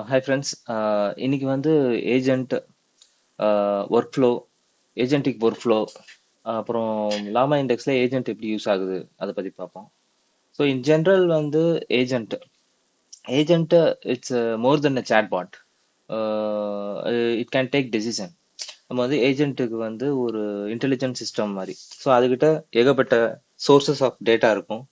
Hi friends. இன்னைக்கு வந்து agent work flow, agentic work flow, அப்புறம் லாமா இண்டெக்ஸில் ஏஜென்ட் எப்படி யூஸ் ஆகுது அதை பற்றி பார்ப்போம். ஸோ இன் ஜென்ரல் வந்து agent agent it's more then a chatbot. It can take decision. நம்ம வந்து ஏஜென்ட்டுக்கு வந்து ஒரு இன்டெலிஜென்ட் சிஸ்டம் மாதிரி. ஸோ அதுக்கிட்ட ஏகப்பட்ட சோர்சஸ் ஆஃப் டேட்டா இருக்கும்.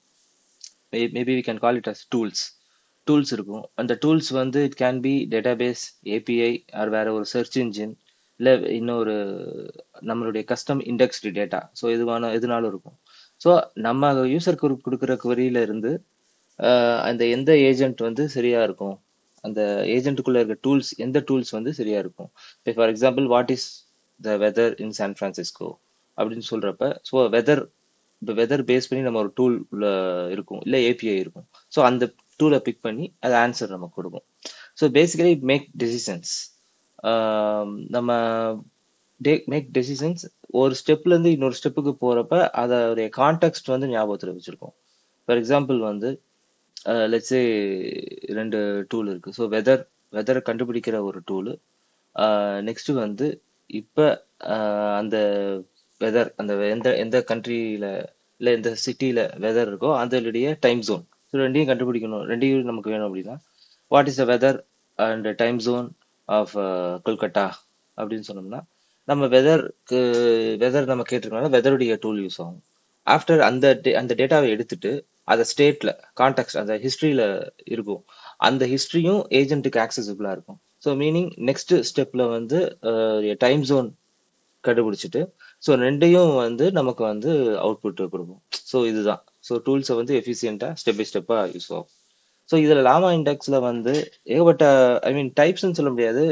Maybe we can call it as tools இருக்கும். அந்த டூல்ஸ் வந்து it can be database, API, or வேற ஒரு சர்ச் இன்ஜின், இல்லை இன்னொரு நம்மளுடைய கஸ்டம் இண்டெக்ஸ்டு டேட்டா. ஸோ எதுனாலும் இருக்கும். ஸோ நம்ம யூசருக்கு கொடுக்குற queryல இருந்து அந்த எந்த ஏஜென்ட் வந்து சரியா இருக்கும், அந்த ஏஜென்ட்டுக்குள்ள இருக்க டூல்ஸ், எந்த டூல்ஸ் வந்து சரியா இருக்கும். இப்போ for example, what is the weather in San Francisco அப்படின்னு சொல்றப்ப, ஸோ இப்போ வெதர் பேஸ் பண்ணி நம்ம ஒரு டூல் இருக்கும், இல்லை ஏபிஐ இருக்கும். ஸோ அந்த டூலை பிக் பண்ணி அது ஆன்சர் நமக்கு கொடுக்கும். So basically make decisions. நம்ம மேக் டெசிஷன்ஸ் ஒரு ஸ்டெப்ல இருந்து இன்னொரு ஸ்டெப்புக்கு போறப்ப அதோடைய கான்டெக்ட் வந்து ஞாபகத்தில் வச்சிருக்கோம். ஃபார் எக்ஸாம்பிள் வந்து லெட்ஸே ரெண்டு டூல் இருக்கு. ஸோ வெதர் கண்டுபிடிக்கிற ஒரு டூலு, நெக்ஸ்ட் வந்து இப்போ அந்த வெதர், அந்த எந்த எந்த கண்ட்ரியில இல்லை எந்த சிட்டியில வெதர் இருக்கோ அதனுடைய டைம் ஜோன். ஸோ ரெண்டையும் கண்டுபிடிக்கணும். ரெண்டையும் நமக்கு வேணும் அப்படின்னா, what is the weather and time zone of Kolkata அப்படின்னு சொன்னோம்னா, நம்ம வெதர் நம்ம கேட்டிருக்கனால வெதருடைய டூல் யூஸ் ஆகும். ஆஃப்டர் அந்த டேட்டாவை எடுத்துட்டு அதை ஸ்டேட்ல கான்டெக்ட், அந்த ஹிஸ்டரியில இருக்கும். அந்த ஹிஸ்டரியும் ஏஜென்ட்டுக்கு ஆக்சசிபிளா இருக்கும். ஸோ மீனிங் நெக்ஸ்ட் ஸ்டெப்ல வந்து டைம் ஜோன் கண்டுபிடிச்சிட்டு, ஸோ ரெண்டையும் வந்து நமக்கு வந்து அவுட்புட் கொடுக்கும். ஸோ இதுதான். ஸோ டூல்ஸை வந்து எஃபிஷியண்டா ஸ்டெப் பை ஸ்டெப்பா யூஸ் ஆகும். ஸோ இதுல லாமா இண்டெக்ஸ்ல வந்து ஏகப்பட்ட, ஐ மீன் டைப்ஸ்ன்னு சொல்ல முடியாது.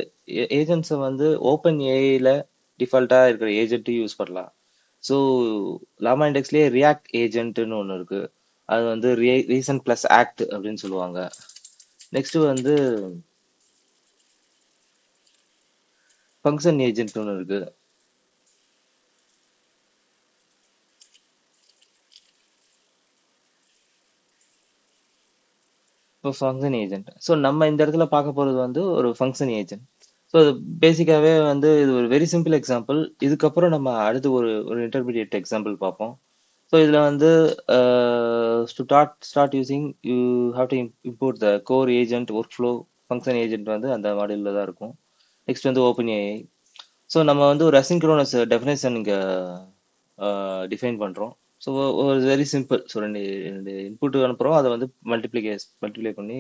ஏஜென்ட்ஸை வந்து ஓப்பன் ஏஐல டிஃபால்ட்டா இருக்கிற ஏஜென்ட்டையும் யூஸ் பண்ணலாம். ஸோ லாமா இண்டெக்ஸ்லயே ரியாக்ட் ஏஜென்ட்னு ஒன்று இருக்கு. அது வந்து ரீசன் பிளஸ் ஆக்ட் அப்படின்னு சொல்லுவாங்க. நெக்ஸ்ட் வந்து ஃபங்க்ஷன் ஏஜென்ட் ஒன்று இருக்கு. இப்போ ஃபங்க்ஷன் ஏஜென்ட், ஸோ நம்ம இந்த இடத்துல பார்க்க போறது வந்து ஒரு ஃபங்க்ஷன் ஏஜென்ட். ஸோ இது பேசிக்காவே வந்து இது ஒரு வெரி சிம்பிள் எக்ஸாம்பிள். இதுக்கப்புறம் நம்ம அடுத்து ஒரு ஒரு இன்டர்மீடியட் எக்ஸாம்பிள் பார்ப்போம். ஸோ இதில் வந்து to start using, you have to import the core agent work flow. Function agent வந்து அந்த மாடியூலில் தான் இருக்கும். நெக்ஸ்ட் வந்து ஓப்பன் ஏஐ. ஸோ நம்ம வந்து ஒரு அசிங்க்ரோனஸ் டெஃபினேஷன் இங்கே டிஃபைன் பண்ணுறோம். ஸோ ஒரு வெரி சிம்பிள். ஸோ ரெண்டு இன்புட் அனுப்புகிறோம், அதை வந்து மல்டிப்ளை பண்ணி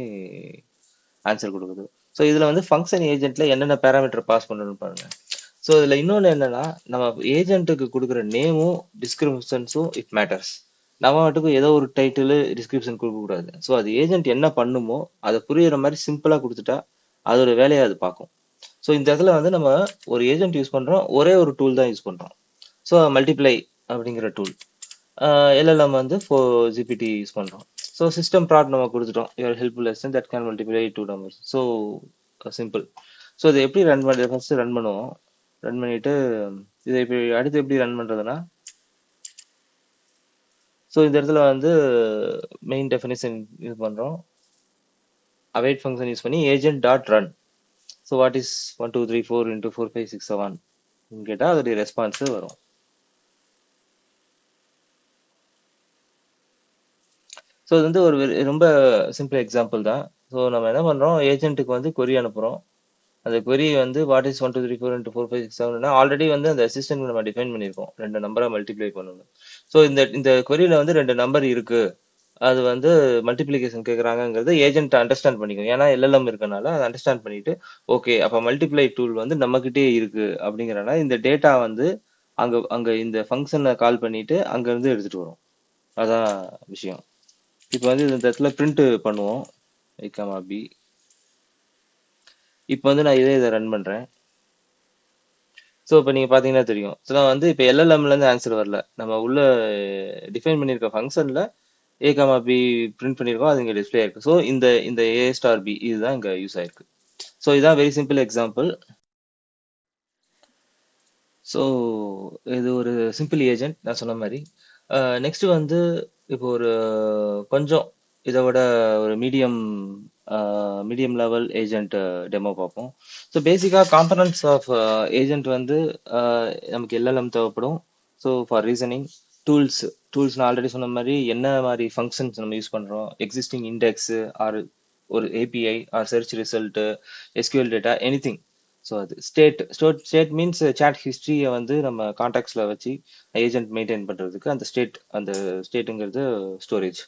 ஆன்சர் கொடுக்குது. ஸோ இதில் வந்து ஃபங்க்ஷன் ஏஜென்ட்ல என்னென்ன பேராமீட்டர் பாஸ் பண்ணணும்னு பாருங்க. ஸோ இதில் இன்னொன்று என்னன்னா, நம்ம ஏஜென்ட்டுக்கு கொடுக்குற நேமும் டிஸ்கிரிப்ஷன்ஸும் இட் மேட்டர்ஸ். நம்ம மட்டுக்கும் ஏதோ ஒரு டைட்டில் டிஸ்கிரிப்ஷன் கொடுக்கக்கூடாது. ஸோ அது ஏஜென்ட் என்ன பண்ணுமோ அதை புரியுற மாதிரி சிம்பிளாக கொடுத்துட்டா அதோட வேலையை அது பார்க்கும். ஸோ இந்த இடத்துல வந்து நம்ம ஒரு ஏஜென்ட் யூஸ் பண்ணுறோம், ஒரே ஒரு டூல் தான் யூஸ் பண்ணுறோம். ஸோ மல்டிப்ளை அப்படிங்கிற டூல். எல்எல்எம் வந்து ஜிபிடி யூஸ் பண்ணுறோம். ஸோ சிஸ்டம் ப்ராட் நம்ம கொடுத்துட்டோம், your helpful lesson that can multiply two numbers. So simple. So இதை எப்படி ரன் பண்ணுறது, ஃபர்ஸ்ட் ரன் பண்ணுவோம். ரன் பண்ணிட்டு இதை இப்போ அடுத்து எப்படி ரன் பண்ணுறதுன்னா, ஸோ இந்த இடத்துல வந்து மெயின் டெஃபினிஷன் யூஸ் பண்ணுறோம். அவைட் ஃபங்க்ஷன் யூஸ் பண்ணி agent dot run. So what is 1 2 3 4 into 4 5 6 7 கேட்டால் அதோடைய ரெஸ்பான்ஸ் வரும். ஸோ இது வந்து ஒரு ரொம்ப சிம்பிள் எக்ஸாம்பிள் தான். ஸோ நம்ம என்ன பண்ணுறோம், ஏஜென்ட்டுக்கு வந்து கொரி அனுப்புகிறோம். அந்த கொரி வந்து வாட் இஸ் 1 2 3 4 into 4 5 6 7 ஆல்ரெடி வந்து அந்த அசிஸ்டன்ட் நம்ம டிஃபைன் பண்ணியிருக்கோம், ரெண்டு நம்பரை மல்டிப்ளை பண்ணணும். ஸோ இந்த கொரியில வந்து ரெண்டு நம்பர் இருக்கு, அது வந்து மல்டிப்ளிகேஷன் கேட்குறாங்கிறது ஏஜென்ட் அண்டர்ஸ்டாண்ட் பண்ணிக்கும். ஏன்னா எல்எல்எம் இருக்கனால அதை அண்டர்ஸ்டாண்ட் பண்ணிட்டு, ஓகே அப்போ மல்டிப்ளை டூல் வந்து நம்மகிட்டே இருக்கு அப்படிங்கிறனால இந்த டேட்டா வந்து அங்கே அங்கே இந்த ஃபங்க்ஷனை கால் பண்ணிட்டு அங்கேருந்து எடுத்துட்டு வரும். அதான் விஷயம். இப்போ வந்து இந்த இடத்துல பிரிண்ட் பண்ணுவோம், பி. இப்போ வந்து நான் இதை ரன் பண்றேன். ஸோ இப்போ நீங்க பாத்தீங்கன்னா தெரியும். ஸோ நான் வந்து இப்போ எல்எல்எம்ல இருந்து ஆன்சர் வரல, நம்ம உள்ள டிஃபைன் பண்ணியிருக்க ஃபங்க்ஷன்ல பி பிரிண்ட் பண்ணியிருக்கோம், அது இங்க டிஸ்பிளே ஆயிருக்கு. ஸோ இந்த இந்த ஏ ஸ்டார் பி இதுதான் இங்க யூஸ் ஆயிருக்கு. ஸோ இதான் வெரி சிம்பிள் எக்ஸாம்பிள். ஸோ இது ஒரு சிம்பிள் ஏஜென்ட் நான் சொன்ன மாதிரி. நெக்ஸ்ட் வந்து இப்போ ஒரு கொஞ்சம் இதை விட ஒரு medium medium level agent demo பார்ப்போம். ஸோ பேசிக்காக காம்பனன்ட்ஸ் ஆஃப் ஏஜென்ட் வந்து நமக்கு எல்எல்எம் தேவைப்படும். So for reasoning tools tools நான் ஆல்ரெடி சொன்ன மாதிரி என்ன மாதிரி ஃபங்க்ஷன்ஸ் நம்ம யூஸ் பண்ணுறோம், எக்ஸிஸ்டிங் இண்டெக்ஸ் ஆர் ஒரு API or search result, SQL data, anything. So அது ஸ்டேட் மீன்ஸ் சேட் ஹிஸ்ட்ரியை வந்து நம்ம கான்டாக்ட்ஸில் வச்சு ஏஜென்ட் மெயின்டைன் பண்ணுறதுக்கு அந்த ஸ்டேட்டுங்கிறது storage.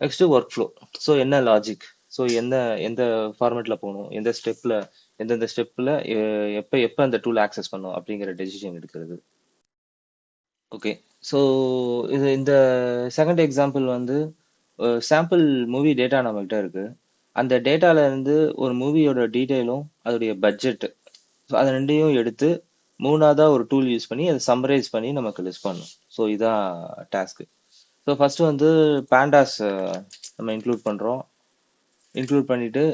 Next workflow. So என்ன லாஜிக், ஸோ எந்த ஃபார்மேட்ல போகணும், எந்தெந்த ஸ்டெப்ல எப்போ எப்போ அந்த டூல் ஆக்சஸ் பண்ணும் அப்படிங்கிற டெசிஷன் எடுக்கிறது. ஓகே, ஸோ இந்த செகண்ட் எக்ஸாம்பிள் வந்து சாம்பிள் மூவி டேட்டா நம்மகிட்ட இருக்கு. அந்த டேட்டால இருந்து ஒரு மூவியோட டீட்டெயிலும் அதோடைய பட்ஜெட், அதை ரெண்டையும் எடுத்து மூணாவதா ஒரு டூல் யூஸ் பண்ணி அதை சம்மரைஸ் பண்ணி நமக்கு லிஸ்ட் பண்ணும். ஸோ இதான் டாஸ்க். ஸோ ஃபர்ஸ்ட் வந்து பேண்டாஸ் நம்ம இன்க்ளூட் பண்றோம். இன்க்ளூட் பண்ணிட்டு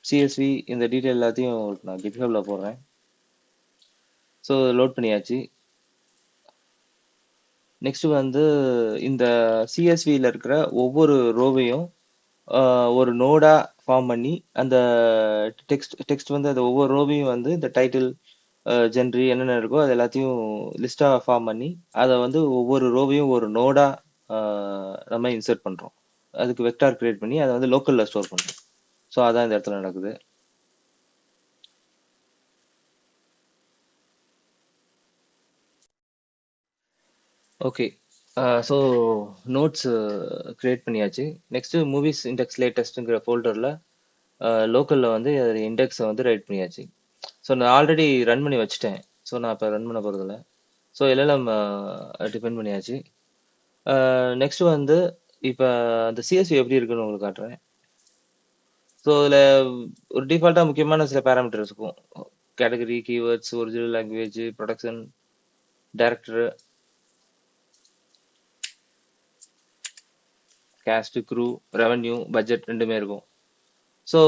சிஎஸ்வி இந்த டீட்டெயில் எல்லாத்தையும் நான் கிட்ஹப்ல போடுறேன். ஸோ லோட் பண்ணியாச்சு. நெக்ஸ்ட் வந்து இந்த சிஎஸ்வியில் இருக்கிற ஒவ்வொரு ரோவையும் ஒரு நோடா ஃபார்ம் பண்ணி அந்த டெக்ஸ்ட் வந்து அந்த ஒவ்வொரு ரோவையும் வந்து இந்த டைட்டில் ஜென்ரி என்னென்ன இருக்கோ அது எல்லாத்தையும் லிஸ்டா ஃபார்ம் பண்ணி அதை வந்து ஒவ்வொரு ரோவையும் ஒரு நோடா நம்ம இன்சர்ட் பண்றோம். அதுக்கு வெக்டார் கிரியேட் பண்ணி அதை வந்து லோக்கல்ல ஸ்டோர் பண்றோம். ஸோ அதான் இந்த இடத்துல நடக்குது. ஓகே, ஸோ நோட்ஸ் கிரியேட் பண்ணியாச்சு. நெக்ஸ்ட் மூவிஸ் இண்டெக்ஸ் லேட்டஸ்ட்டுங்கிற ஃபோல்டரில் லோக்கலில் வந்து இண்டெக்ஸை வந்து ரைட் பண்ணியாச்சு. ஸோ நான் ஆல்ரெடி ரன் பண்ணி வச்சுட்டேன். ஸோ நான் இப்போ ரன் பண்ண போகிறதில்ல. ஸோ எல்லாம் டிபெண்ட் பண்ணியாச்சு. நெக்ஸ்ட் வந்து இப்போ அந்த சிஎஸ்வி எப்படி இருக்குன்னு உங்களுக்கு காட்டுறேன். ஸோ இதில் ஒரு டிஃபால்ட்டாக முக்கியமான சில பேராமீட்டர்ஸ் இருக்கும். Category, keywords, original language, production, director, cast, crew, revenue, budget ரெண்டுமே இருக்கும். ஸோ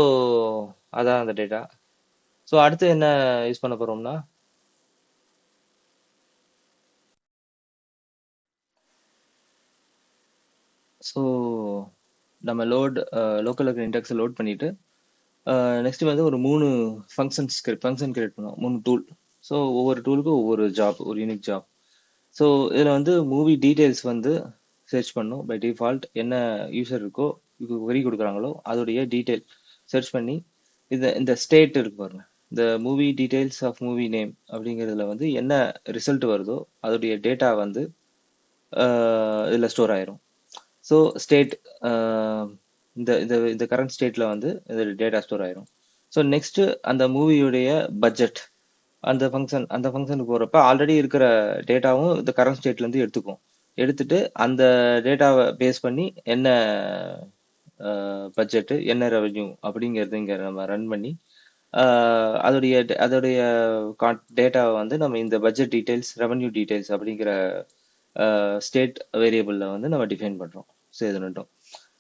அதான் அந்த டேட்டா. ஸோ அடுத்து என்ன யூஸ் பண்ண போறோம்னா, ஸோ நம்ம லோக்கல் இருக்கிற இண்டெக்ஸை லோட் பண்ணிட்டு நெக்ஸ்ட் வந்து ஒரு 3 ஃபங்க்ஷன் கிரியேட் பண்ணுவோம், 3 டூல். ஸோ ஒவ்வொரு டூலுக்கும் ஒவ்வொரு ஜாப், ஒரு யூனிக் ஜாப். ஸோ இதில் வந்து மூவி டீடைல்ஸ் வந்து சர்ச் பண்ணும். பை டிஃபால்ட் என்ன யூசர் இருக்கோ, query கொடுக்குறாங்களோ அதோடைய டீடைல் சர்ச் பண்ணி இந்த ஸ்டேட் இருக்கு பாருங்க, இந்த movie details of movie name அப்படிங்கிறதுல வந்து என்ன ரிசல்ட் வருதோ அதோடைய டேட்டா வந்து இதில் ஸ்டோர் ஆயிரும். ஸோ ஸ்டேட் இந்த இந்த இந்த கரண்ட் ஸ்டேட்ல வந்து இந்த டேட்டா ஸ்டோர் ஆயிரும். ஸோ நெக்ஸ்ட் அந்த மூவியுடைய பட்ஜெட் அந்த ஃபங்க்ஷனுக்கு போறப்ப ஆல்ரெடி இருக்கிற டேட்டாவும் இந்த கரண்ட் ஸ்டேட்ல இருந்து எடுத்துக்கும். எடுத்துட்டு அந்த டேட்டாவை பேஸ் பண்ணி என்ன பட்ஜெட், என்ன ரெவென்யூ அப்படிங்கிறது இங்க நம்ம ரன் பண்ணி அதோடைய டேட்டாவை வந்து நம்ம இந்த பட்ஜெட் டீடைல்ஸ், ரெவென்யூ டீடைல்ஸ் அப்படிங்கிற ஸ்டேட் வேரியபிள்ல வந்து நம்ம டிஃபைன் பண்றோம். ஸோ இது ரெண்டும்.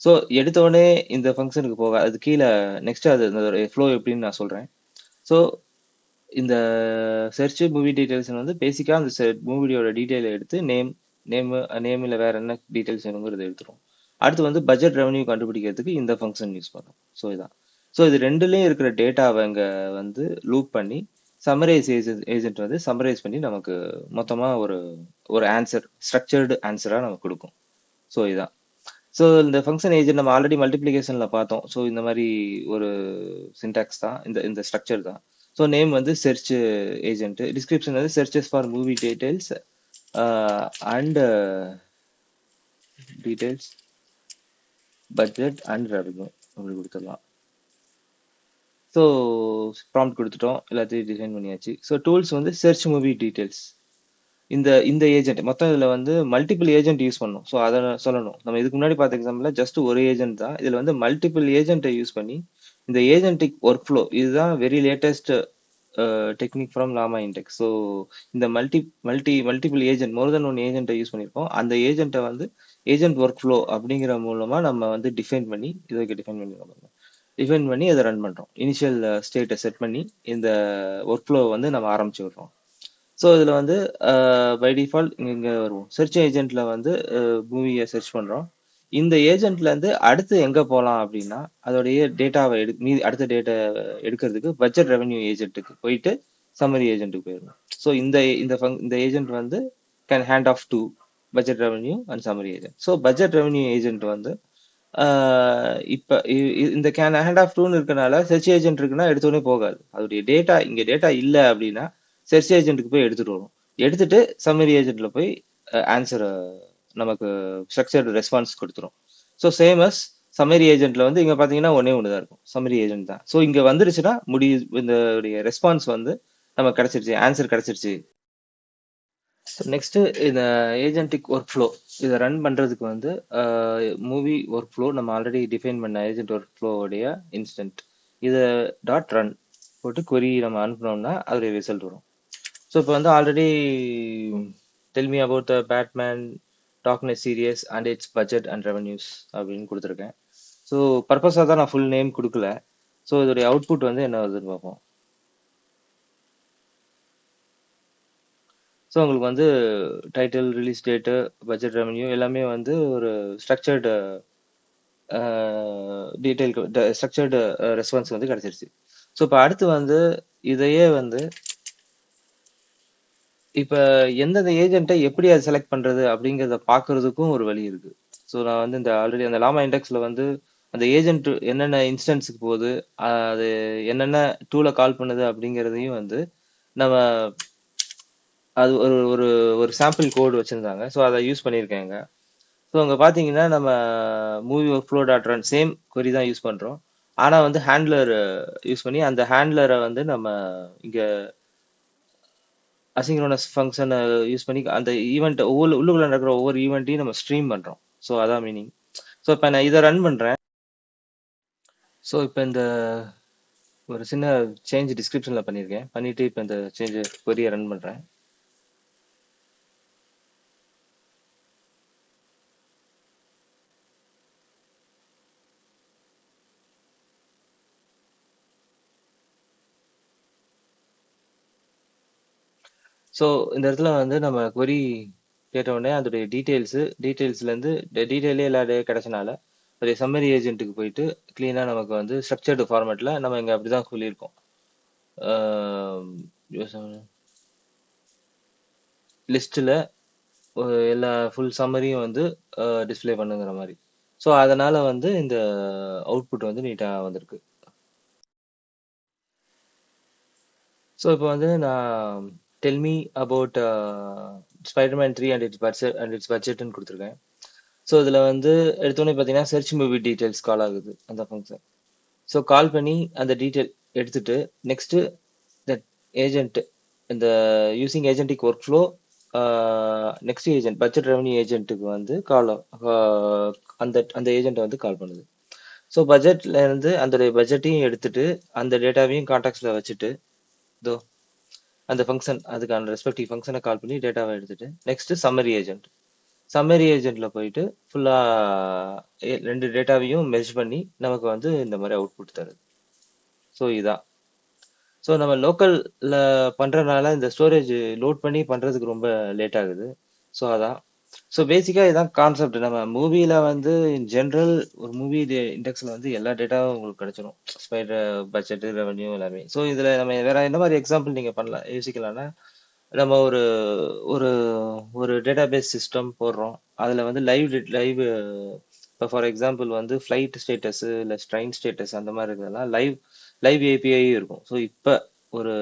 ஸோ எடுத்த உடனே இந்த ஃபங்க்ஷனுக்கு போக அது கீழே நெக்ஸ்ட் அது ஃப்ளோ எப்படின்னு நான் சொல்றேன். ஸோ இந்த சர்ச் மூவி டீடைல்ஸ் வந்து பேசிக்கா அந்த மூவியோட டீடைலை எடுத்து நேம்ல வேற என்ன டீடைல்ஸ் வேணுங்கிறத எடுத்துரும். அடுத்து வந்து பட்ஜெட் ரெவன்யூ கண்டுபிடிக்கிறதுக்கு இந்த ஃபங்க்ஷன் யூஸ் பண்ணுறோம். ஸோ இதான். ஸோ இது ரெண்டுலேயும் இருக்கிற டேட்டாவை இங்கே வந்து லூப் பண்ணி சம்மரைஸ் ஏஜென்ட் வந்து சம்மரைஸ் பண்ணி நமக்கு மொத்தமாக ஒரு ஆன்சர், ஸ்ட்ரக்சர்டு ஆன்சராக நமக்கு கொடுக்கும். ஸோ இதான். ஸோ இந்த ஃபங்க்ஷன் ஏஜென்ட் நம்ம ஆல்ரெடி மல்டிப்ளிகேஷனில் பார்த்தோம். ஸோ இந்த மாதிரி ஒரு சின்டாக்ஸ் தான், இந்த ஸ்ட்ரக்சர் தான். ஸோ நேம் வந்து சர்ச் ஏஜென்ட், டிஸ்கிரிப்ஷன் வந்து searches for movie details and details, budget and revenue அப்படி கொடுத்துடலாம். ஸோ ப்ராம்ப்ட் கொடுத்துட்டோம், எல்லாத்தையும் டிசைன் பண்ணியாச்சு. ஸோ டூல்ஸ் வந்து சர்ச் மூவி டீடைல்ஸ். இந்த ஏஜென்ட் மொத்தம் இதில் வந்து மல்டிபிள் ஏஜென்ட் யூஸ் பண்ணணும். ஸோ அதை சொல்லணும். நம்ம இதுக்கு முன்னாடி பார்த்த எக்ஸாம்பிள் ஜஸ்ட் ஒரு ஏஜென்ட் தான். இதில் வந்து மல்டிபிள் ஏஜென்ட்டை யூஸ் பண்ணி இந்த ஏஜென்டிக் ஒர்க் ஃப்ளோ, இதுதான் very latest technique from Lama index. So இந்த மல்டிபிள் ஏஜென்ட், மோர் தென் ஒன் ஏஜென்ட்டை யூஸ் பண்ணியிருக்கோம். அந்த ஏஜென்ட்டை வந்து ஏஜென்ட் ஒர்க் ஃப்ளோ அப்படிங்கிற மூலமா நம்ம வந்து டிஃபைன் பண்ணி அதை ரன் பண்றோம். இனிஷியல் ஸ்டேட்டை செட் பண்ணி இந்த ஒர்க் ஃப்ளோ வந்து நம்ம ஆரம்பிச்சு விடுறோம். ஸோ இதில் வந்து பை டிஃபால்ட் இங்கே வருவோம். சர்ச் ஏஜென்ட்ல வந்து மூவியை சர்ச் பண்றோம். இந்த ஏஜென்ட்ல இருந்து அடுத்து எங்க போலாம் அப்படின்னா அதோடைய டேட்டாவை மீதி அடுத்த டேட்டா எடுக்கிறதுக்கு பட்ஜெட் ரெவென்யூ ஏஜென்ட்டுக்கு போயிட்டு சம்மரி ஏஜென்ட்டுக்கு போயிடும். ஸோ இந்த ஏஜென்ட் வந்து can hand off to budget revenue and summary agent. So budget revenue agent வந்து இப்ப இந்த கேன் ஹேண்ட் ஆஃப் டூன்னு இருக்கனால செர்ச் ஏஜென்ட் இருக்குன்னா எடுத்தோடனே போகாது. அதோடைய டேட்டா இங்க டேட்டா இல்ல அப்படின்னா செர்ச் ஏஜென்ட்டுக்கு போய் எடுத்துட்டு வரும். எடுத்துட்டு சம்மரி ஏஜென்ட்ல போய் ஆன்சர் நமக்கு ஸ்ட்ரக்சர்டு ரெஸ்பான்ஸ் கொடுத்துரும். ஸோ சேம் அஸ் சம்மரி ஏஜென்ட்ல வந்து இங்க பாத்தீங்கன்னா ஒன்னே ஒன்று தான் இருக்கும், சம்மரி ஏஜென்ட் தான். ஸோ இங்க வந்துருச்சுன்னா இந்த ரெஸ்பான்ஸ் வந்து நமக்கு கிடைச்சிருச்சு, ஆன்சர் கிடைச்சிருச்சு. நெக்ஸ்ட் இந்த ஏஜென்டிக் ஒர்க் ஃப்ளோ இதை ரன் பண்றதுக்கு வந்து மூவி ஒர்க் ஃப்ளோ நம்ம ஆல்ரெடி டிஃபைன் பண்ண ஏஜென்ட் ஒர்க் ஃப்ளோவுடைய இன்ஸ்டன்ட் இதை டாட் ரன் போட்டு query நம்ம அனுப்பினோம்னா அதோடைய ரிசல்ட் வரும். ஸோ இப்போ வந்து already tell me about the Batman dark knight series and its budget and revenues அப்படின்னு கொடுத்துருக்கேன். ஸோ பர்பஸாக தான் நான் ஃபுல் நேம் கொடுக்கல. ஸோ இதோடைய அவுட்புட் வந்து என்ன வருதுன்னு பார்ப்போம். ஸோ உங்களுக்கு வந்து title, release date, budget revenue எல்லாமே வந்து ஒரு ஸ்ட்ரக்சர்டு ஸ்ட்ரக்சர்டு ரெஸ்பான்ஸ் வந்து கிடைச்சிருச்சு. ஸோ இப்போ அடுத்து வந்து இதையே வந்து இப்போ எந்தெந்த ஏஜென்ட்டை எப்படி அதை செலக்ட் பண்றது அப்படிங்கிறத பார்க்கறதுக்கும் ஒரு வழி இருக்கு. ஸோ நான் வந்து இந்த ஆல்ரெடி அந்த லாமா இண்டெக்ஸ்ல வந்து அந்த ஏஜென்ட் என்னென்ன இன்ஸ்டன்ஸுக்கு போகுது, அது என்னென்ன டூல கால் பண்ணுது அப்படிங்கிறதையும் வந்து நம்ம அது ஒரு ஒரு ஒரு சாம்பிள் கோடு வச்சிருந்தாங்க. ஸோ அதை யூஸ் பண்ணியிருக்கேங்க. ஸோ அங்கே பார்த்தீங்கன்னா நம்ம movie workflow dot run same query தான் யூஸ் பண்ணுறோம். ஆனால் வந்து ஹேண்ட்லர் யூஸ் பண்ணி அந்த ஹேண்ட்லரை வந்து நம்ம இங்கே அசிங்க்ரோனஸ் ஃபங்க்ஷனை யூஸ் பண்ணி அந்த ஈவெண்ட் உள்ளுக்குள்ள நடக்கிற ஒவ்வொரு ஈவெண்ட்டையும் நம்ம ஸ்ட்ரீம் பண்ணுறோம். ஸோ அதான் மீனிங். ஸோ இப்போ நான் இதை ரன் பண்ணுறேன். ஸோ இப்போ இந்த ஒரு சின்ன சேஞ்ச் டிஸ்கிரிப்ஷனில் பண்ணியிருக்கேன். பண்ணிட்டு இப்போ இந்த சேஞ்ச் கொரியை ரன் பண்ணுறேன். ஸோ இந்த இடத்துல வந்து நம்ம query கேட்ட உடனே அதோடைய டீட்டெயில்ஸ்லேருந்து டீட்டெயிலே எல்லா கிடைச்சனால அதோடைய சம்மரி ஏஜென்ட்டுக்கு போயிட்டு க்ளீனாக நமக்கு வந்து ஸ்ட்ரக்சர்டு ஃபார்மேட்டில் நம்ம இங்கே அப்படி தான் சொல்லியிருக்கோம். லிஸ்ட்டில் எல்லா ஃபுல் சம்மரியும் வந்து டிஸ்பிளே பண்ணுங்கிற மாதிரி. ஸோ அதனால வந்து இந்த அவுட்புட் வந்து நீட்டாக வந்திருக்கு. ஸோ இப்போ வந்து நான் tell me about Spiderman 3 and its பட்ஜெட்னு கொடுத்துருக்கேன். ஸோ இதில் வந்து எடுத்தோடனே பார்த்தீங்கன்னா சர்ச் மூவி டீட்டெயில்ஸ் கால் ஆகுது அந்த ஃபங்க்ஷன். ஸோ கால் பண்ணி அந்த டீட்டெயில் எடுத்துட்டு நெக்ஸ்ட்டு தட் ஏஜென்ட் இந்த using agentic workflow next agent budget revenue ஏஜென்ட்டுக்கு வந்து அந்த அந்த ஏஜென்ட்டை வந்து கால் பண்ணுது. ஸோ பட்ஜெட்ல இருந்து அந்த பட்ஜெட்டையும் எடுத்துட்டு அந்த டேட்டாவையும் கான்டாக்ட்ஸில் வச்சுட்டு இதோ அந்த ஃபங்க்ஷன் அதுக்கான ரெஸ்பெக்டிவ் ஃபங்க்ஷனை கால் பண்ணி டேட்டாவை எடுத்துட்டு நெக்ஸ்ட் சம்மரி ஏஜென்ட்ல போயிட்டு ஃபுல்லா ரெண்டு டேட்டாவையும் மெர்ஜ் பண்ணி நமக்கு வந்து இந்த மாதிரி அவுட்புட் தருது. ஸோ இதான். ஸோ நம்ம லோக்கல்ல பண்றதுனால இந்த ஸ்டோரேஜ் லோட் பண்ணி பண்றதுக்கு ரொம்ப லேட் ஆகுது. ஸோ அதான். ஸோ பேசிக்கா இதான் கான்செப்ட். நம்ம மூவில வந்து இன் ஜென்ரல் ஒரு மூவி இண்டெக்ஸ்ல வந்து எல்லா டேட்டாவும் உங்களுக்கு கிடைச்சிடும், ஸ்பைடர் பட்ஜெட் ரெவன்யூ எல்லாமே. ஸோ இதுல நம்ம வேற என்ன மாதிரி எக்ஸாம்பிள் நீங்க பண்ணலாம் யோசிக்கலாம்னா நம்ம ஒரு ஒரு ஒரு டேட்டாபேஸ் சிஸ்டம் போடுறோம். அதில் வந்து லைவ் இப்போ ஃபார் எக்ஸாம்பிள் வந்து ஃப்ளைட் ஸ்டேட்டஸ் இல்லை ட்ரெயின் ஸ்டேட்டஸ் அந்த மாதிரி இருக்கிறதெல்லாம் லைவ் ஏபிஐ இருக்கும். ஸோ இப்போ ஒரு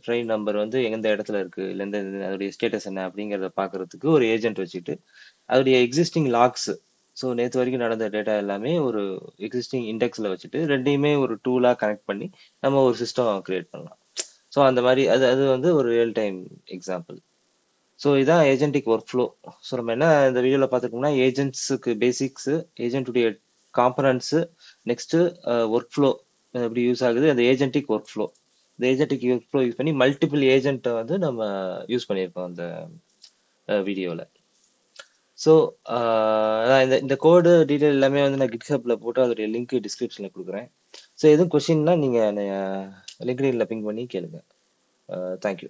ட்ரெயின் நம்பர் வந்து எந்த இடத்துல இருக்கு இல்லை அதோடைய ஸ்டேட்டஸ் என்ன அப்படிங்கிறத பார்க்கறதுக்கு ஒரு ஏஜென்ட் வச்சுட்டு அதோடைய எக்ஸிஸ்டிங் லாக்ஸ், ஸோ நேற்று வரைக்கும் நடந்த டேட்டா எல்லாமே ஒரு எக்ஸிஸ்டிங் இண்டெக்ஸில் வச்சுட்டு ரெண்டையுமே ஒரு டூலாக கனெக்ட் பண்ணி நம்ம ஒரு சிஸ்டம் கிரியேட் பண்ணலாம். ஸோ அந்த மாதிரி அது அது வந்து ஒரு ரியல் டைம் எக்ஸாம்பிள். ஸோ இதான் ஏஜென்டிக் ஒர்க் ஃப்ளோ. ஸோ நம்ம என்ன இந்த வீடியோவில் பார்த்துருக்கோம்னா ஏஜென்ட்ஸுக்கு பேசிக்ஸு, ஏஜென்ட்டுடைய காம்பனன்ட்ஸு, நெக்ஸ்ட்டு ஒர்க் ஃப்ளோ எப்படி யூஸ் ஆகுது, அந்த ஏஜென்டிக் ஒர்க் ஃப்ளோ. இந்த ஏஜென்டிக் ஒர்க் ஃப்ளோ யூஸ் பண்ணி மல்டிபிள் ஏஜென்ட்டை வந்து நம்ம யூஸ் பண்ணியிருக்கோம் அந்த வீடியோவில். ஸோ இந்த இந்த கோடு டீட்டெயில் எல்லாமே வந்து நான் கிட்ஹப்பில் போட்டு அதோடைய லிங்க் டிஸ்கிரிப்ஷனில் கொடுக்குறேன். ஸோ எதுவும் கொஷின்னா நீங்கள் லிங்க்டின்ல பிங் பண்ணி கேளுங்க. தேங்க்யூ.